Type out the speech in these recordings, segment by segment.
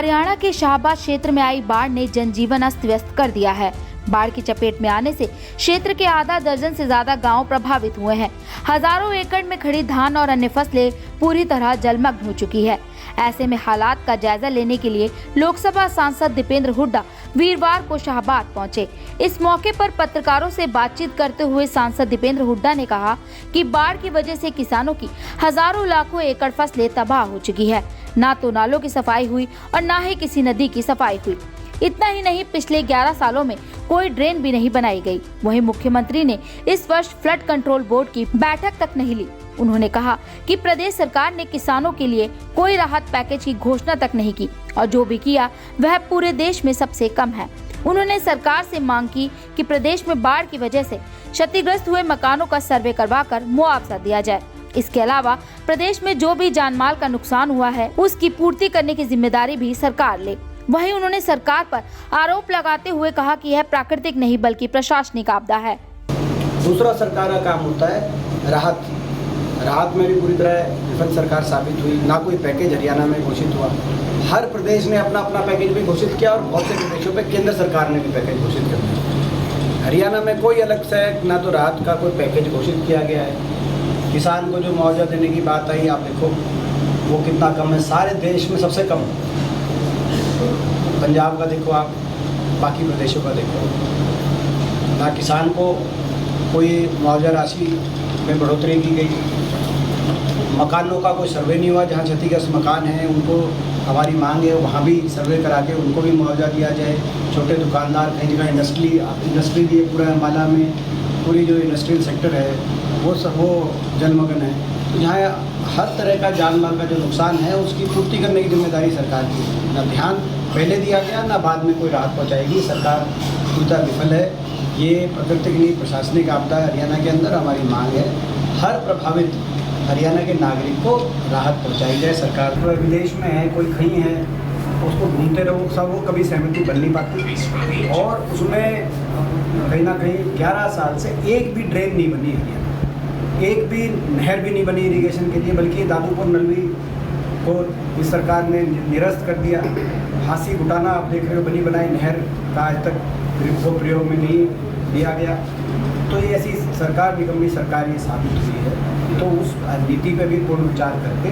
हरियाणा के शाहबाद क्षेत्र में आई बाढ़ ने जनजीवन अस्त व्यस्त कर दिया है। बाढ़ की चपेट में आने से क्षेत्र के आधा दर्जन से ज्यादा गांव प्रभावित हुए हैं। हजारों एकड़ में खड़ी धान और अन्य फसलें पूरी तरह जलमग्न हो चुकी है। ऐसे में हालात का जायजा लेने के लिए लोकसभा सांसद दीपेंद्र हुड्डा वीरवार को शाहबाद पहुंचे। इस मौके पर पत्रकारों से बातचीत करते हुए सांसद दीपेंद्र हुड्डा ने कहा कि बाढ़ की वजह से किसानों की हजारों लाखों एकड़ फसलें तबाह हो चुकी है। ना तो नालों की सफाई हुई और ना ही किसी नदी की सफाई हुई। इतना ही नहीं, पिछले 11 सालों में कोई ड्रेन भी नहीं बनाई गई। वहीं मुख्यमंत्री ने इस वर्ष फ्लड कंट्रोल बोर्ड की बैठक तक नहीं ली। उन्होंने कहा कि प्रदेश सरकार ने किसानों के लिए कोई राहत पैकेज की घोषणा तक नहीं की और जो भी किया वह पूरे देश में सबसे कम है। उन्होंने सरकार से मांग की कि प्रदेश में बाढ़ की वजह से क्षतिग्रस्त हुए मकानों का सर्वे करवाकर मुआवजा दिया जाए। इसके अलावा प्रदेश में जो भी जानमाल का नुकसान हुआ है उसकी पूर्ति करने की जिम्मेदारी भी सरकार ले। वहीं उन्होंने सरकार पर आरोप लगाते हुए कहा कि यह प्राकृतिक नहीं बल्कि प्रशासनिक आपदा है। दूसरा सरकार का काम होता है राहत में भी पूरी तरह विफल सरकार साबित हुई। ना कोई पैकेज हरियाणा में घोषित हुआ। हर प्रदेश ने अपना अपना पैकेज भी घोषित किया और बहुत से प्रदेशों पे केंद्र सरकार ने भी पैकेज घोषित कर दिया। हरियाणा में कोई अलग से ना तो राहत का कोई पैकेज घोषित किया गया है। किसान को जो मुआवजा देने की बात आई, आप देखो वो कितना कम है। सारे देश में सबसे कम। पंजाब का देखो आप, बाकी प्रदेशों का देखो। ना किसान को कोई मुआवजा राशि में बढ़ोतरी की गई। मकानों का कोई सर्वे नहीं हुआ। जहाँ क्षतिग्रस्त मकान हैं उनको हमारी मांग है वहाँ भी सर्वे करा के उनको भी मुआवजा दिया जाए। छोटे दुकानदार, कहीं जगह इंडस्ट्री भी पूरा अम्बाला में पूरी जो इंडस्ट्रियल सेक्टर है वो जलमग्न है। तो यहाँ हर तरह का जानमाल का जो नुकसान है उसकी पूर्ति करने की जिम्मेदारी सरकार की है। ना ध्यान पहले दिया गया, ना बाद में कोई राहत पहुँचाएगी। सरकार पूरी तरह विफल है। ये प्राकृतिक नहीं प्रशासनिक आपदा है हरियाणा के अंदर। हमारी मांग है हर प्रभावित हरियाणा के नागरिक को राहत पहुंचाई जाए। सरकार तो विदेश में है, कोई कहीं है, उसको ढूंढते रहो सब, वो कभी सहमति बन नहीं पाती। और उसमें कहीं ना कहीं 11 साल से एक भी ड्रेन नहीं बनी हरियाणा, एक भी नहर भी नहीं बनी इरीगेशन के लिए, बल्कि दादूपुर नलवी को इस सरकार ने निरस्त कर दिया। हांसी घुटाना आप देख रहे हो, बनी बनाई नहर का आज तक प्रयोग में नहीं दिया गया। तो ये ऐसी सरकार निकम्मी सरकार ये साबित हुई है। तो उस नीति पर भी पूर्ण विचार करके,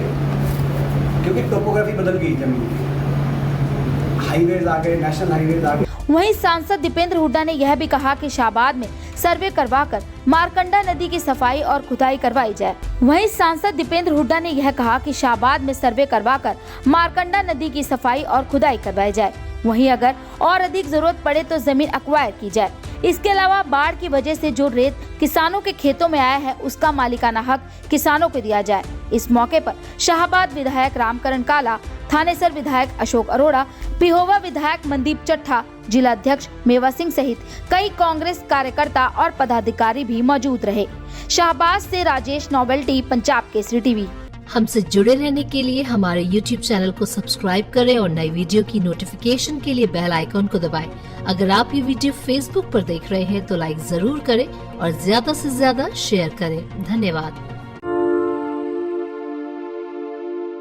क्योंकि टोपोग्राफी बदल गई जमीन की, हाईवेज आ गए, नेशनल हाईवेज आ गए। वहीं सांसद दीपेंद्र हुड्डा ने यह भी कहा कि शाहबाद में सर्वे करवाकर मारकंडा नदी की सफाई और खुदाई करवाई जाए। वहीं सांसद दीपेंद्र हुड्डा ने यह कहा कि शाहबाद में सर्वे करवाकर मारकंडा नदी की सफाई और खुदाई करवाई जाए। वहीं अगर और अधिक जरूरत पड़े तो जमीन एक्वायर की जाए। इसके अलावा बाढ़ की वजह से जो रेत किसानों के खेतों में आया है उसका मालिकाना हक किसानों को दिया जाए। इस मौके पर शाहबाद विधायक रामकरण काला, थानेसर विधायक अशोक अरोड़ा, पिहोवा विधायक मनदीप चट्ठा, जिला अध्यक्ष मेवा सिंह सहित कई कांग्रेस कार्यकर्ता और पदाधिकारी भी मौजूद रहे। शाहबाद से राजेश नोवेल्टी, पंजाब केसरी टीवी। हमसे जुड़े रहने के लिए हमारे YouTube चैनल को सब्सक्राइब करें और नई वीडियो की नोटिफिकेशन के लिए बेल आइकॉन को दबाएं। अगर आप ये वीडियो Facebook पर देख रहे हैं तो लाइक जरूर करें और ज्यादा से ज्यादा शेयर करें। धन्यवाद।